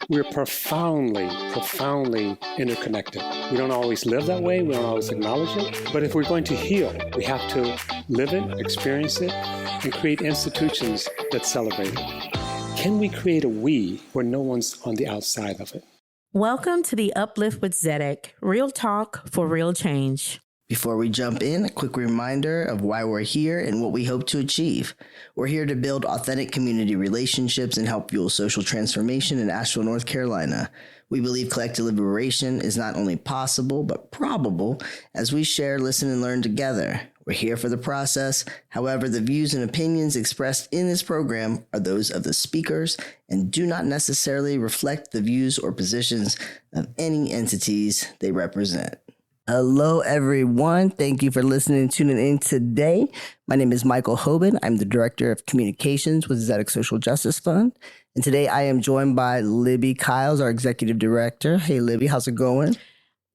we're profoundly interconnected. We don't always live that way. We don't always acknowledge it. But if we're going to heal, we have to live it, experience it, and create institutions that celebrate it. Can we create a we where no one's on the outside of it? Welcome to the Uplift with Zedek, real talk for real change. Before we jump in, a quick reminder of why we're here and what we hope to achieve. We're here to build authentic community relationships and help fuel social transformation in Asheville, North Carolina. We believe collective liberation is not only possible, but probable as we share, listen, and learn together. We're here for the process. However, the views and opinions expressed in this program are those of the speakers and do not necessarily reflect the views or positions of any entities they represent. Hello, everyone. Thank you for listening and tuning in today. My name is Michael Hoban. I'm the Director of Communications with Zedek Social Justice Fund. And today I am joined by Libby Kyles, our Executive Director. Hey, Libby, how's it going?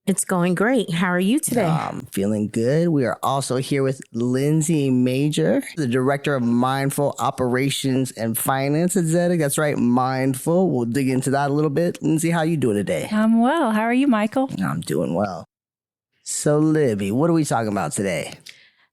It's going great. How are you today? I'm feeling good. We are also here with Lindsay Majer, the Director of Mindful Operations and Finance at Zedek. That's right, Mindful. We'll dig into that a little bit. Lindsay, how you doing today? I'm well. How are you, Michael? I'm doing well. So, Libby, what are we talking about today?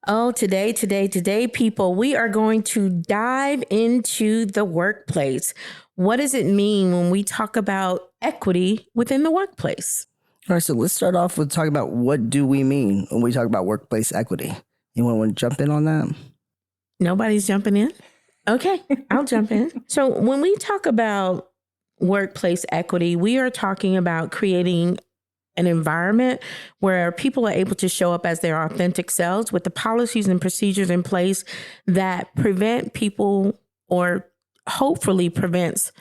Oh, today, people, we are going to dive into the workplace. What does it mean when we talk about equity within the workplace? All right, so let's start off with talking about what do we mean when we talk about workplace equity. Anyone want to jump in on that? Nobody's jumping in? Okay, I'll jump in. So when we talk about workplace equity, we are talking about creating an environment where people are able to show up as their authentic selves with the policies and procedures in place that prevent people or hopefully prevents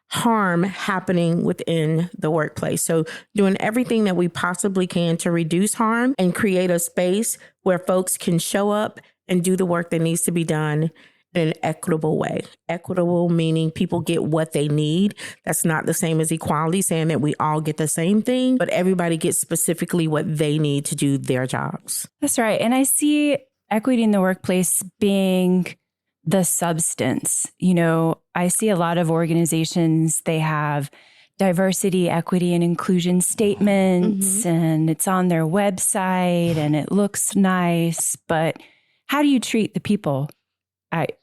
harm happening within the workplace. So doing everything that we possibly can to reduce harm and create a space where folks can show up and do the work that needs to be done in an equitable way. Equitable meaning people get what they need. That's not the same as equality, saying that we all get the same thing, but everybody gets specifically what they need to do their jobs. That's right. And I see equity in the workplace being the substance. You know, I see a lot of organizations, they have diversity, equity, and inclusion statements, and it's on their website and it looks nice, but how do you treat the people at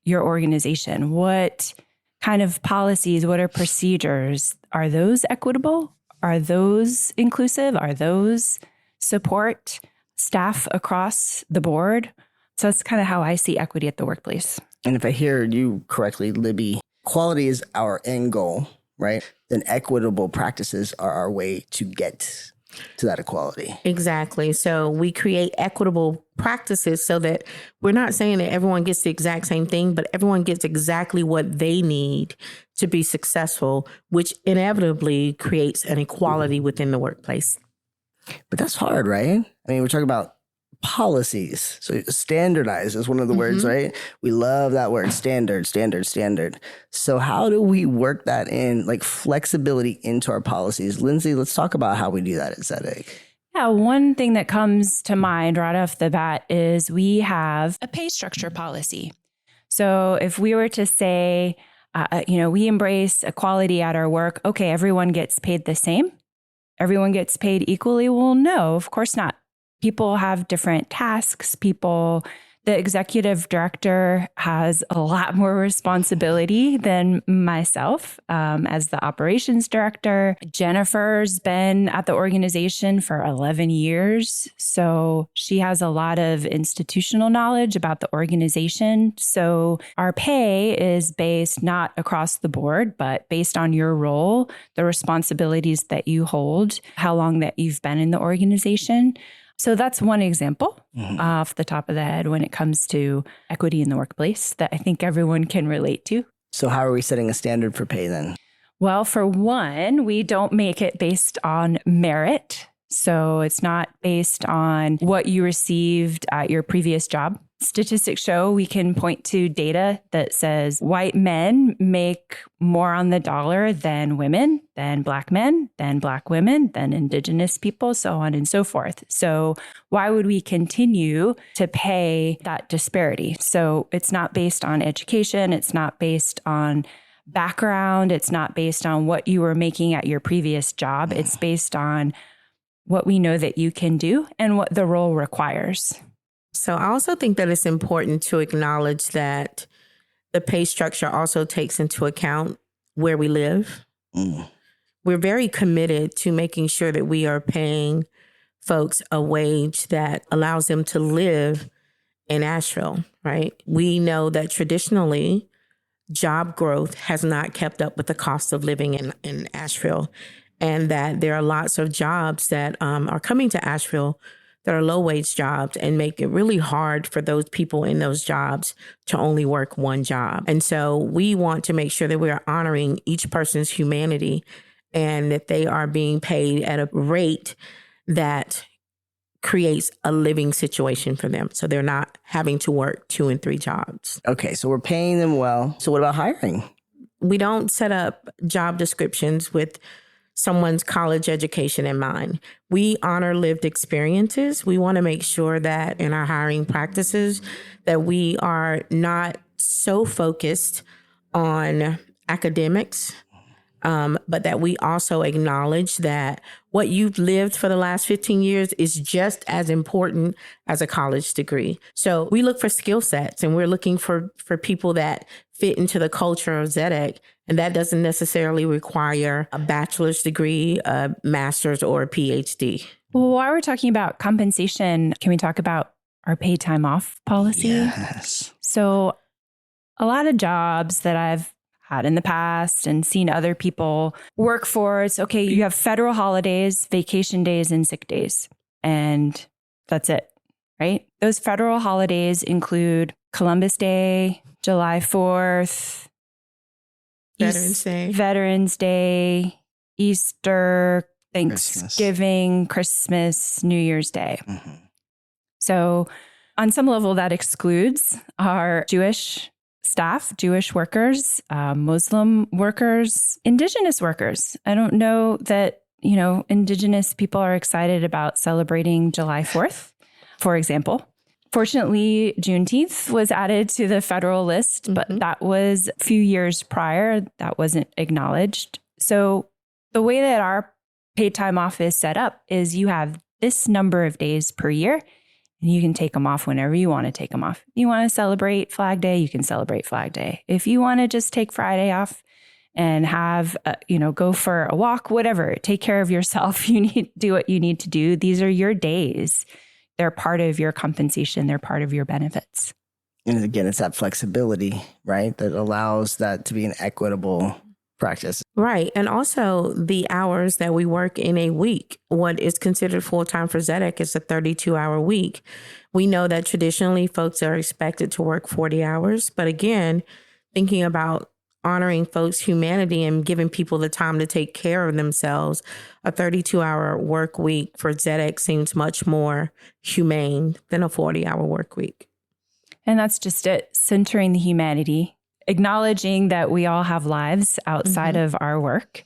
your organization? What kind of policies, what are procedures? Are those equitable? Are those inclusive? Are those support staff across the board? So that's kind of how I see equity at the workplace. And if I hear you correctly, Libby, quality is our end goal, right? Then equitable practices are our way to get to that equality. Exactly. So we create equitable practices so that we're not saying that everyone gets the exact same thing, but everyone gets exactly what they need to be successful, which inevitably creates an equality within the workplace. But that's hard, right? I mean, we're talking about policies. So standardize is one of the words, right? We love that word, standard. So how do we work that in, like flexibility into our policies? Lindsay, let's talk about how we do that at Zedek. Yeah, one thing that comes to mind right off the bat is we have a pay structure policy. So if we were to say, we embrace equality at our work, okay, everyone gets paid the same? Everyone gets paid equally? Well, no, of course not. People have different tasks. The executive director has a lot more responsibility than myself as the operations director. Jennifer's been at the organization for 11 years, so she has a lot of institutional knowledge about the organization. So our pay is based not across the board, but based on your role, the responsibilities that you hold, how long that you've been in the organization. So that's one example off the top of the head when it comes to equity in the workplace that I think everyone can relate to. So how are we setting a standard for pay then? Well, for one, we don't make it based on merit. So it's not based on what you received at your previous job. Statistics show we can point to data that says white men make more on the dollar than women, than Black men, than Black women, than Indigenous people, so on and so forth. So why would we continue to pay that disparity? So it's not based on education. It's not based on background. It's not based on what you were making at your previous job. It's based on what we know that you can do and what the role requires. So I also think that it's important to acknowledge that the pay structure also takes into account where we live. We're very committed to making sure that we are paying folks a wage that allows them to live in Asheville, right? We know that traditionally, job growth has not kept up with the cost of living in Asheville, and that there are lots of jobs that are coming to Asheville that are low-wage jobs and make it really hard for those people in those jobs to only work one job. And so we want to make sure that we are honoring each person's humanity and that they are being paid at a rate that creates a living situation for them. So they're not having to work 2 and 3 jobs. Okay, so we're paying them well. So what about hiring? We don't set up job descriptions with someone's college education in mind. We honor lived experiences. We want to make sure that in our hiring practices that we are not so focused on academics, but that we also acknowledge that what you've lived for the last 15 years is just as important as a college degree. So we look for skill sets, and we're looking for people that fit into the culture of ZEDEC. And that doesn't necessarily require a bachelor's degree, a master's, or a PhD. Well, while we're talking about compensation, can we talk about our paid time off policy? Yes. So a lot of jobs that I've had in the past and seen other people work for, it's okay, you have federal holidays, vacation days, and sick days. And that's it, right? Those federal holidays include Columbus Day, July 4th, Veterans Day, Easter, Thanksgiving, Christmas, New Year's Day. Mm-hmm. So on some level, that excludes our Jewish staff, Jewish workers, Muslim workers, Indigenous workers. I don't know that, Indigenous people are excited about celebrating July 4th, for example. Fortunately, Juneteenth was added to the federal list, but that was a few years prior. That wasn't acknowledged. So the way that our paid time off is set up is you have this number of days per year, and you can take them off whenever you want to take them off. You want to celebrate Flag Day, you can celebrate Flag Day. If you want to just take Friday off and have, go for a walk, whatever, take care of yourself. You need to do what you need to do. These are your days. They're part of your compensation. They're part of your benefits. And again, it's that flexibility, right? That allows that to be an equitable practice. Right. And also the hours that we work in a week. What is considered full-time for ZEDEC is a 32-hour week. We know that traditionally folks are expected to work 40 hours. But again, thinking about honoring folks' humanity and giving people the time to take care of themselves, a 32-hour work week for ZEDEC seems much more humane than a 40-hour work week. And that's just it, centering the humanity, acknowledging that we all have lives outside of our work,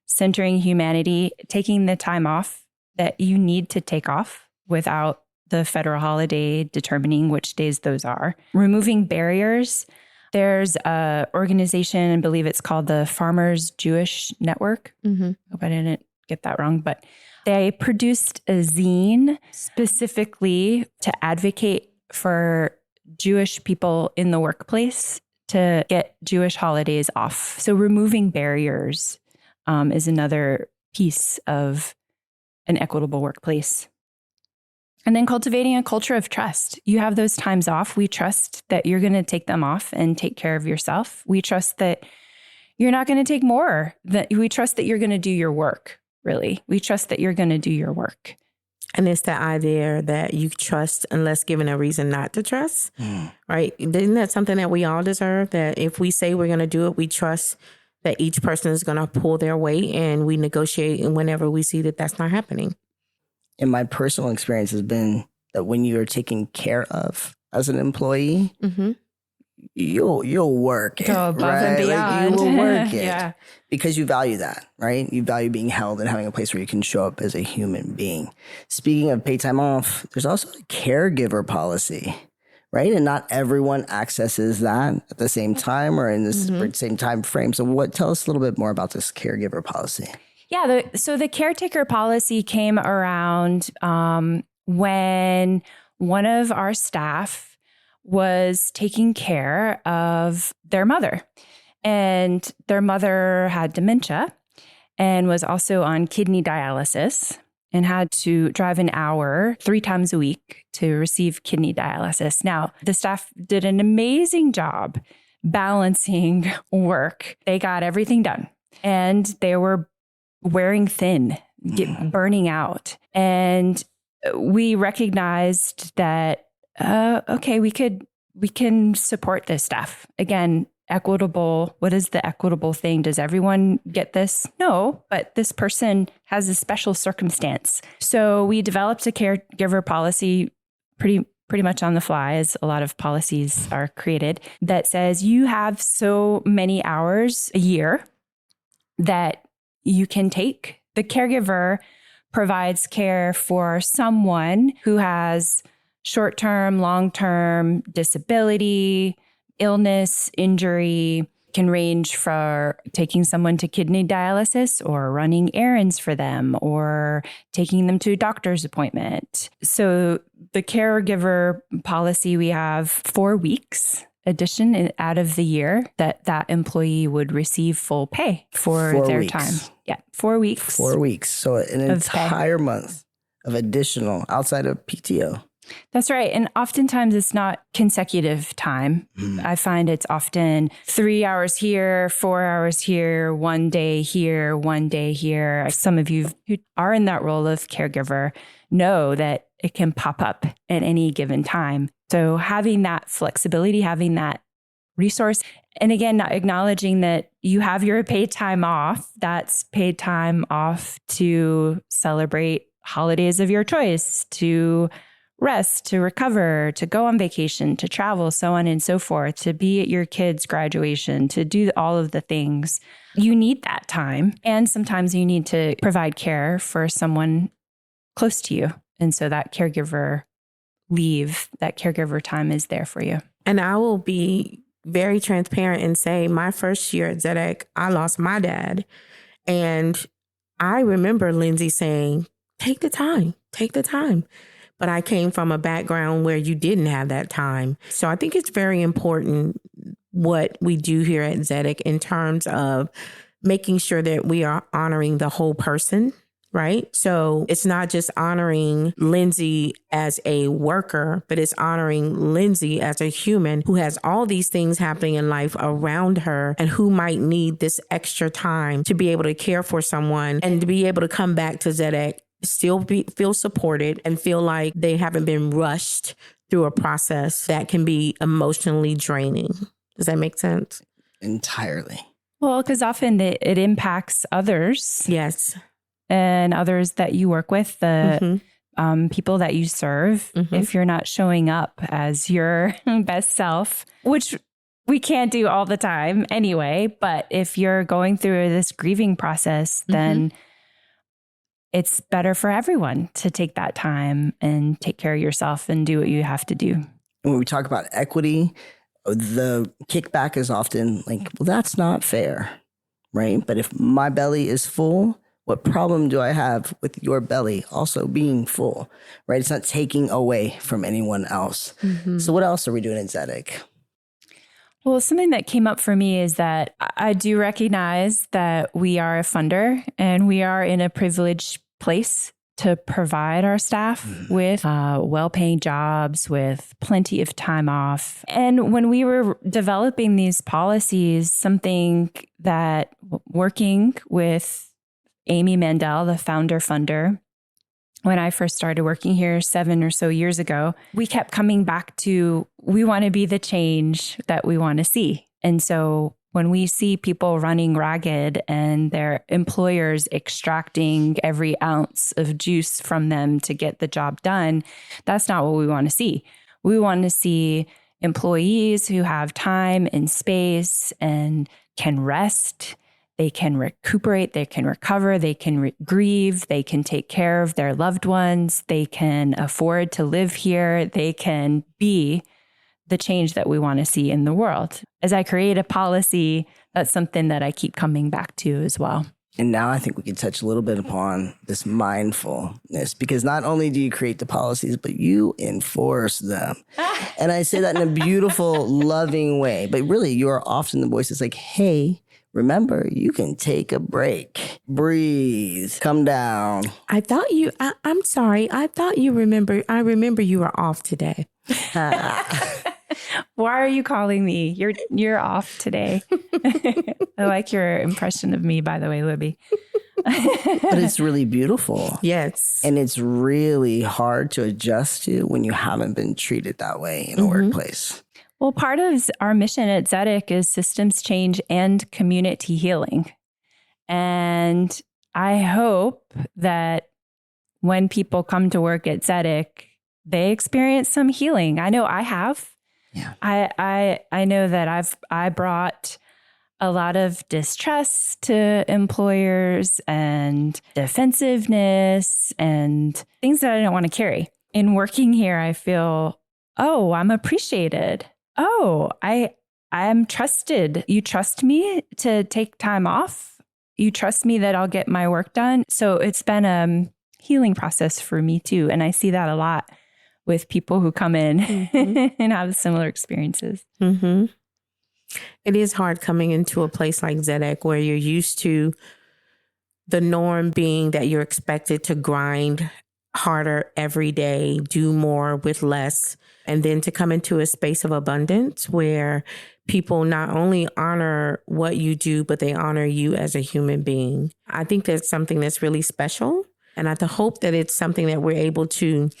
centering humanity, taking the time off that you need to take off without the federal holiday determining which days those are, removing barriers. There's an organization, I believe it's called the Farmers Jewish Network. Hope I didn't get that wrong, but they produced a zine specifically to advocate for Jewish people in the workplace to get Jewish holidays off. So removing barriers is another piece of an equitable workplace. And then cultivating a culture of trust. You have those times off. We trust that you're going to take them off and take care of yourself. We trust that you're not going to take more. That we trust that you're going to do your work, really. We trust that you're going to do your work. And it's the idea that you trust unless given a reason not to trust, right? Isn't that something that we all deserve? That if we say we're going to do it, we trust that each person is going to pull their weight, and we negotiate whenever we see that that's not happening. And my personal experience has been that when you are taken care of as an employee, you'll work it, go above right? and beyond. Like you will work it Yeah. because you value that, right? You value being held and having a place where you can show up as a human being. Speaking of paid time off, there's also a caregiver policy, right? And not everyone accesses that at the same time or in the same time frame. So tell us a little bit more about this caregiver policy. Yeah, so the caretaker policy came around when one of our staff was taking care of their mother. And their mother had dementia and was also on kidney dialysis and had to drive an hour 3 times a week to receive kidney dialysis. Now, the staff did an amazing job balancing work. They got everything done and they were wearing thin, burning out. And we recognized that, okay, we can support this staff. Again, equitable. What is the equitable thing? Does everyone get this? No, but this person has a special circumstance. So we developed a caregiver policy pretty much on the fly, as a lot of policies are created, that says you have so many hours a year that you can take. The caregiver provides care for someone who has short-term, long-term disability, illness, injury, can range for taking someone to kidney dialysis or running errands for them or taking them to a doctor's appointment. So the caregiver policy, we have 4 weeks addition out of the year that employee would receive full pay for their time. Yeah, 4 weeks. 4 weeks. So an entire month of additional outside of PTO. That's right. And oftentimes it's not consecutive time. I find it's often 3 hours here, 4 hours here, 1 day here, 1 day here. Some of you who are in that role of caregiver know that it can pop up at any given time. So having that flexibility, having that resource, and again, acknowledging that you have your paid time off, that's paid time off to celebrate holidays of your choice, to rest, to recover, to go on vacation, to travel, so on and so forth, to be at your kid's graduation, to do all of the things. You need that time. And sometimes you need to provide care for someone close to you. And so that caregiver leave, that caregiver time is there for you. And I will be very transparent and say my first year at ZEDEC, I lost my dad. And I remember Lindsay saying, take the time. But I came from a background where you didn't have that time. So I think it's very important what we do here at ZEDEC in terms of making sure that we are honoring the whole person, right? So it's not just honoring Lindsay as a worker, but it's honoring Lindsay as a human who has all these things happening in life around her and who might need this extra time to be able to care for someone and to be able to come back to ZEDEC, feel supported and feel like they haven't been rushed through a process that can be emotionally draining. Does that make sense? Entirely. Well, because often it impacts others. Yes. And others that you work with, the people that you serve, if you're not showing up as your best self, which we can't do all the time anyway. But if you're going through this grieving process, then it's better for everyone to take that time and take care of yourself and do what you have to do. When we talk about equity, the kickback is often like, well, that's not fair, right? But if my belly is full, what problem do I have with your belly also being full, right? It's not taking away from anyone else. So what else are we doing in ZEDEC? Well, something that came up for me is that I do recognize that we are a funder and we are in a privileged place to provide our staff with well-paying jobs, with plenty of time off. And when we were developing these policies, something that working with Amy Mandel, the founder funder, when I first started working here 7 or so years ago, we kept coming back to, we want to be the change that we want to see. And so when we see people running ragged and their employers extracting every ounce of juice from them to get the job done, that's not what we want to see. We want to see employees who have time and space and can rest. They can recuperate, they can recover, they can grieve, they can take care of their loved ones, they can afford to live here, they can be the change that we want to see in the world. As I create a policy, that's something that I keep coming back to as well. And now I think we can touch a little bit upon this mindfulness, because not only do you create the policies, but you enforce them. And I say that in a beautiful, loving way. But really, you are often the voice that's like, hey, remember, you can take a break, breathe, come down. I'm sorry. I remember you were off today. Why are you calling me? You're off today. I like your impression of me, by the way, Libby. But it's really beautiful. Yes. And it's really hard to adjust to when you haven't been treated that way in a workplace. Well, part of our mission at Zedek is systems change and community healing. And I hope that when people come to work at Zedek, they experience some healing. I know I have. Yeah. I know that I brought a lot of distrust to employers and defensiveness and things that I don't want to carry. In working here, I feel, oh, I'm appreciated. Oh, I'm trusted. You trust me to take time off. You trust me that I'll get my work done. So it's been a healing process for me too. And I see that a lot with people who come in and have similar experiences. Mm-hmm. It is hard coming into a place like Zedek where you're used to the norm being that you're expected to grind harder every day, do more with less, and then to come into a space of abundance where people not only honor what you do, but they honor you as a human being. I think that's something that's really special. And I hope that it's something that we're able to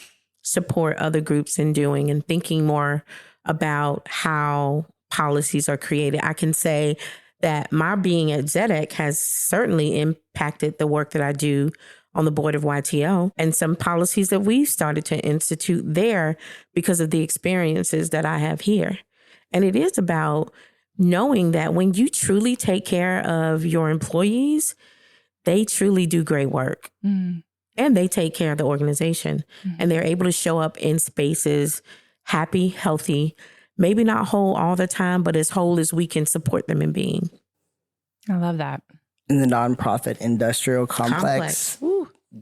support other groups in doing and thinking more about how policies are created. I can say that my being at Zedek has certainly impacted the work that I do on the board of YTL and some policies that we've started to institute there because of the experiences that I have here. And it is about knowing that when you truly take care of your employees, they truly do great work. And they take care of the organization and they're able to show up in spaces happy, healthy, maybe not whole all the time, but as whole as we can support them in being. I love that. And the nonprofit industrial complex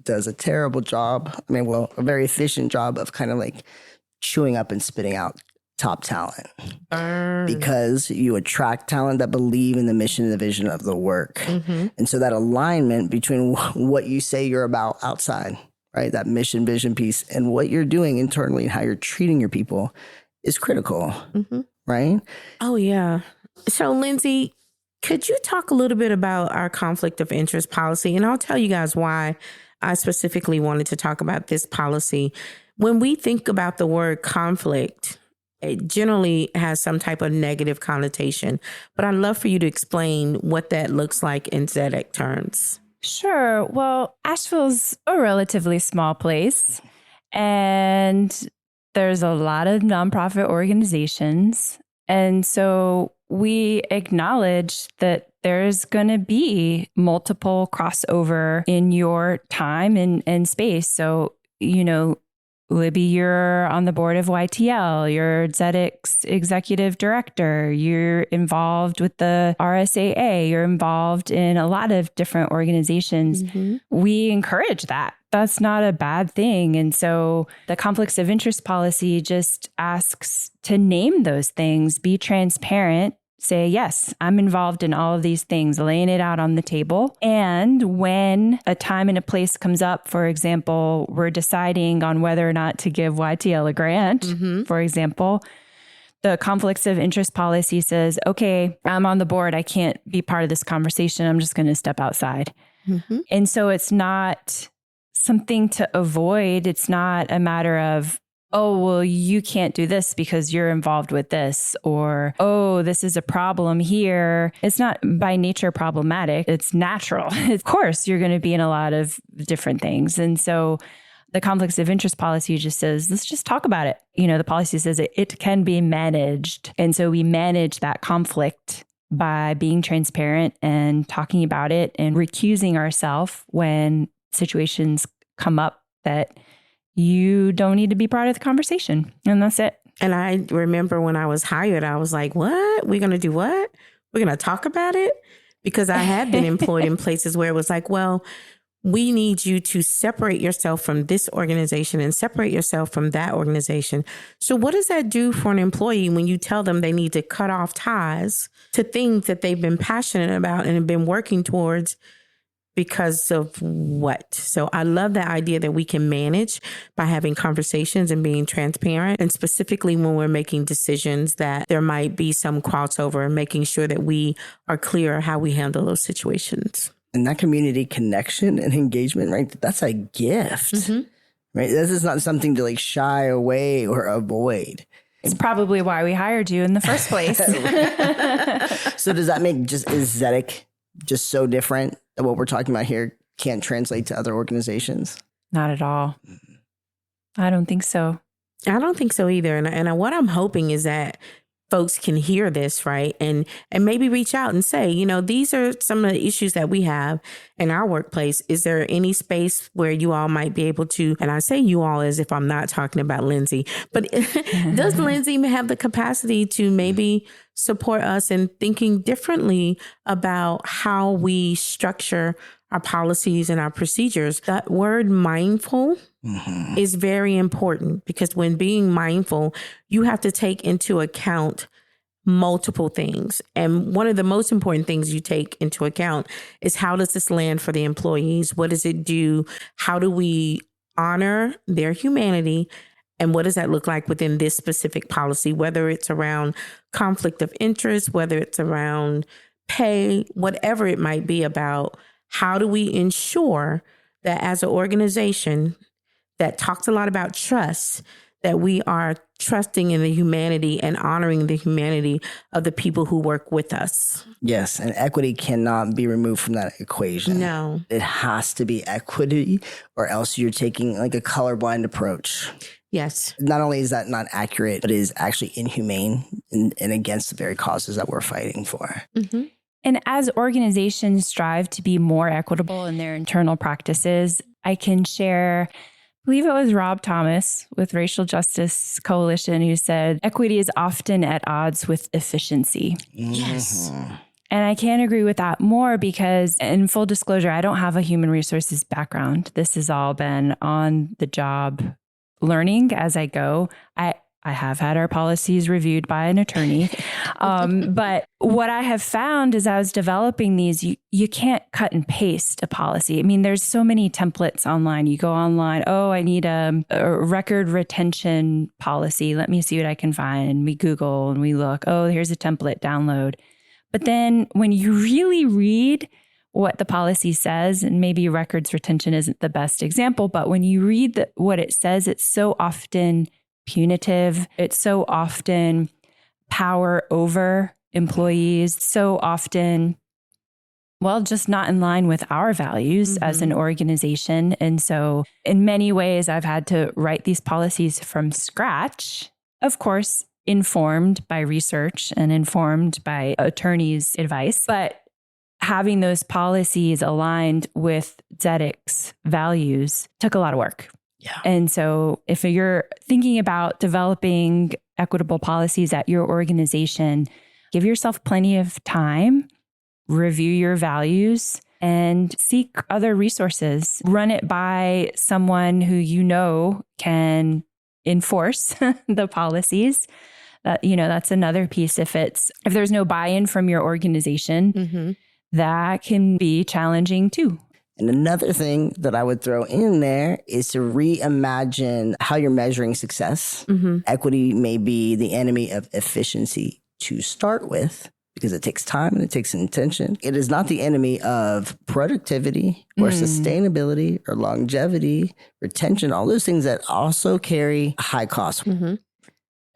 does a terrible job. I mean, well, a very efficient job of kind of like chewing up and spitting out top talent. Because you attract talent that believe in the mission and the vision of the work. And so that alignment between what you say you're about outside, right? That mission, vision piece and what you're doing internally and how you're treating your people is critical, right? Oh, yeah. So, Lindsay, could you talk a little bit about our conflict of interest policy? And I'll tell you guys why I specifically wanted to talk about this policy. When we think about the word conflict, it generally has some type of negative connotation, but I'd love for you to explain what that looks like in Zedek terms. Sure. Well, Asheville's a relatively small place, and there's a lot of nonprofit organizations. And so we acknowledge that there's going to be multiple crossover in your time and space. So, you know, Libby, you're on the board of YTL, you're Zedek's executive director, you're involved with the RSAA, you're involved in a lot of different organizations. We encourage that. That's not a bad thing. And so the conflicts of interest policy just asks to name those things, be transparent, say, yes, I'm involved in all of these things, laying it out on the table. And when a time and a place comes up, for example, we're deciding on whether or not to give YTL a grant, for example, the conflicts of interest policy says, okay, I'm on the board. I can't be part of this conversation. I'm just going to step outside. And so it's not something to avoid. It's not a matter of, oh, well, you can't do this because you're involved with this, or, oh, this is a problem here. It's not by nature problematic. It's natural. Of course, you're going to be in a lot of different things. And so the conflicts of interest policy just says, let's just talk about it. You know, the policy says it can be managed. And so we manage that conflict by being transparent and talking about it and recusing ourselves when situations come up that you don't need to be part of the conversation. And that's it. And I remember when I was hired, I was like, what? We're going to do what? We're going to talk about it? Because I had been employed in places where it was like, well, we need you to separate yourself from this organization and separate yourself from that organization. So what does that do for an employee when you tell them they need to cut off ties to things that they've been passionate about and have been working towards because of what? So I love the idea that we can manage by having conversations and being transparent, and specifically when we're making decisions that there might be some crossover, and making sure that we are clear how we handle those situations. And that community connection and engagement, right? That's a gift, right? This is not something to like shy away or avoid. It's probably why we hired you in the first place. So does that make just aesthetic just so different that what we're talking about here can't translate to other organizations? Not at all. I don't think so. I don't think so either. And what I'm hoping is that folks can hear this, right? And maybe reach out and say, you know, these are some of the issues that we have in our workplace. Is there any space where you all might be able to, and I say you all as if I'm not talking about Lindsay, but does Lindsay have the capacity to maybe support us in thinking differently about how we structure our policies and our procedures? That word mindful is very important, because when being mindful, you have to take into account multiple things. And one of the most important things you take into account is, how does this land for the employees? What does it do? How do we honor their humanity? And what does that look like within this specific policy, whether it's around conflict of interest, whether it's around pay, whatever it might be about, how do we ensure that as an organization that talks a lot about trust, that we are trusting in the humanity and honoring the humanity of the people who work with us. Yes, and equity cannot be removed from that equation. No. It has to be equity, or else you're taking like a colorblind approach. Yes. Not only is that not accurate, but it is actually inhumane and against the very causes that we're fighting for. Mm-hmm. And as organizations strive to be more equitable in their internal practices, I can share, I believe it was Rob Thomas with Racial Justice Coalition, who said, equity is often at odds with efficiency. Yes. And I can't agree with that more, because, in full disclosure, I don't have a human resources background. This has all been on the job learning as I go. I have had our policies reviewed by an attorney. But what I have found as I was developing these, you can't cut and paste a policy. I mean, there's so many templates online. You go online, oh, I need a record retention policy. Let me see what I can find. And we Google and we look, oh, here's a template, download. But then when you really read what the policy says, and maybe records retention isn't the best example, but when you read what it says, it's so often punitive. It's so often power over employees, so often, well, just not in line with our values as an organization. And so in many ways, I've had to write these policies from scratch, of course, informed by research and informed by attorneys' advice. But having those policies aligned with Zedek's values took a lot of work. Yeah. And so if you're thinking about developing equitable policies at your organization, give yourself plenty of time, review your values, and seek other resources. Run it by someone who you know can enforce the policies. That's another piece. If there's no buy-in from your organization, that can be challenging too. And another thing that I would throw in there is to reimagine how you're measuring success. Equity may be the enemy of efficiency to start with, because it takes time and it takes intention. It is not the enemy of productivity or sustainability or longevity, retention, all those things that also carry high costs.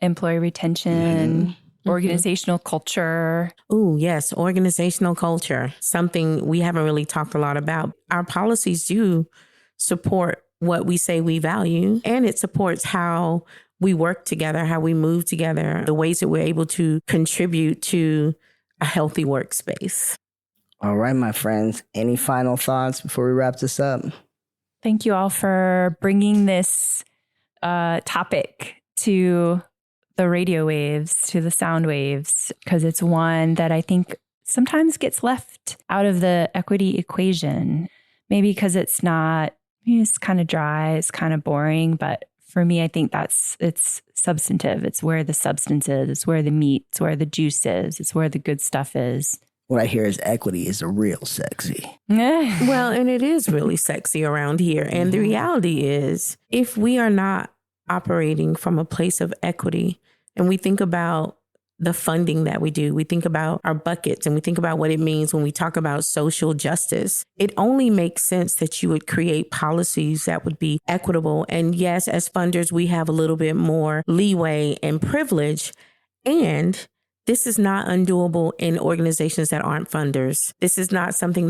Employee retention, organizational culture. Oh, yes. Organizational culture. Something we haven't really talked a lot about. Our policies do support what we say we value, and it supports how we work together, how we move together, the ways that we're able to contribute to a healthy workspace. All right, my friends. Any final thoughts before we wrap this up? Thank you all for bringing this topic to the radio waves to the sound waves, because it's one that I think sometimes gets left out of the equity equation. Maybe because it's kind of dry, it's kind of boring. But for me, I think it's substantive. It's where the substance is, it's where the meat, it's where the juice is, it's where the good stuff is. What I hear is equity is real sexy. Well, and it is really sexy around here. And the reality is, if we are not operating from a place of equity, and we think about the funding that we do, we think about our buckets, and we think about what it means when we talk about social justice, it only makes sense that you would create policies that would be equitable. And yes, as funders, we have a little bit more leeway and privilege. And this is not undoable in organizations that aren't funders. This is not something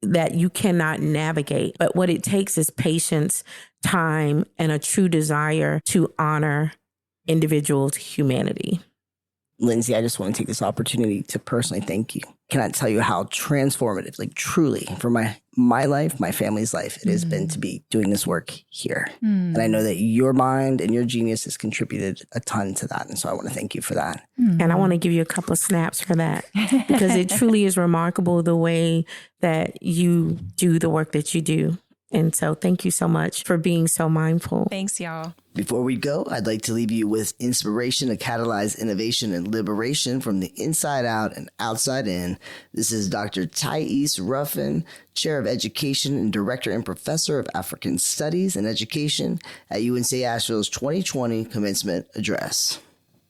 that you cannot navigate. But what it takes is patience, time, and a true desire to honor individuals' humanity. Lindsay, I just want to take this opportunity to personally thank you. Cannot tell you how transformative, like truly, for my life, my family's life, it has been to be doing this work here. And I know that your mind and your genius has contributed a ton to that. And so I want to thank you for that. And I want to give you a couple of snaps for that, because it truly is remarkable the way that you do the work that you do. And so thank you so much for being so mindful. Thanks, y'all. Before we go, I'd like to leave you with inspiration to catalyze innovation and liberation from the inside out and outside in. This is Dr. Thais Ruffin, Chair of Education and Director and Professor of African Studies and Education at UNC Asheville's 2020 Commencement Address.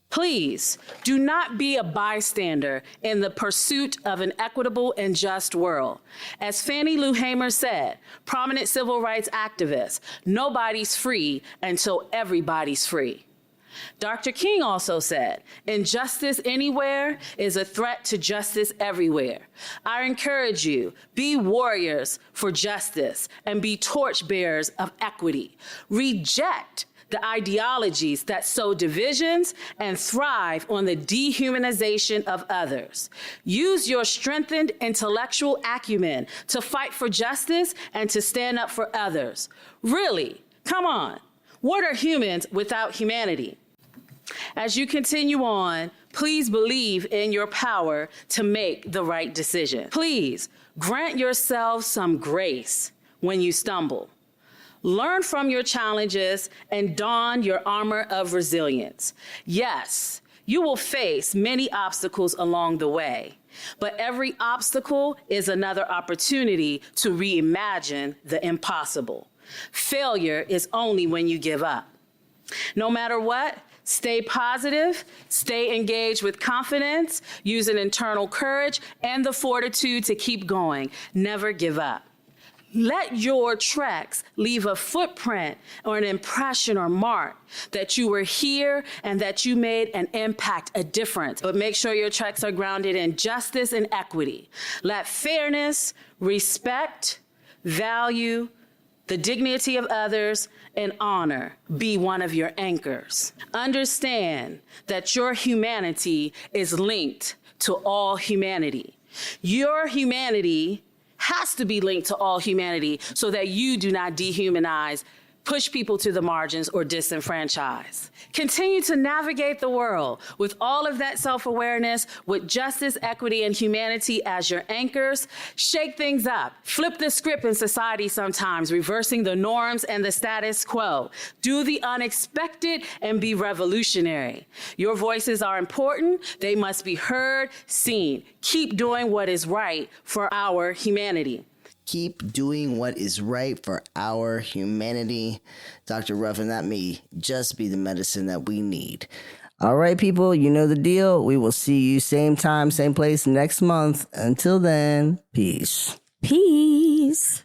Please do not be a bystander in the pursuit of an equitable and just world. As Fannie Lou Hamer said, prominent civil rights activist, nobody's free until everybody's free. Dr. King also said, injustice anywhere is a threat to justice everywhere. I encourage you, be warriors for justice and be torchbearers of equity. Reject the ideologies that sow divisions and thrive on the dehumanization of others. Use your strengthened intellectual acumen to fight for justice and to stand up for others. Really, come on. What are humans without humanity? As you continue on, please believe in your power to make the right decision. Please grant yourself some grace when you stumble. Learn from your challenges and don your armor of resilience. Yes, you will face many obstacles along the way, but every obstacle is another opportunity to reimagine the impossible. Failure is only when you give up. No matter what, stay positive, stay engaged with confidence, use an internal courage and the fortitude to keep going. Never give up. Let your treks leave a footprint or an impression or mark that you were here and that you made an impact, a difference. But make sure your treks are grounded in justice and equity. Let fairness, respect, value, the dignity of others, and honor be one of your anchors. Understand that your humanity is linked to all humanity. Your humanity has to be linked to all humanity so that you do not dehumanize, push people to the margins, or disenfranchise. Continue to navigate the world with all of that self-awareness, with justice, equity, and humanity as your anchors. Shake things up. Flip the script in society sometimes, reversing the norms and the status quo. Do the unexpected and be revolutionary. Your voices are important. They must be heard, seen. Keep doing what is right for our humanity. Keep doing what is right for our humanity. Dr. Ruffin, that may just be the medicine that we need. All right, people, you know the deal. We will see you same time, same place next month. Until then, peace. Peace.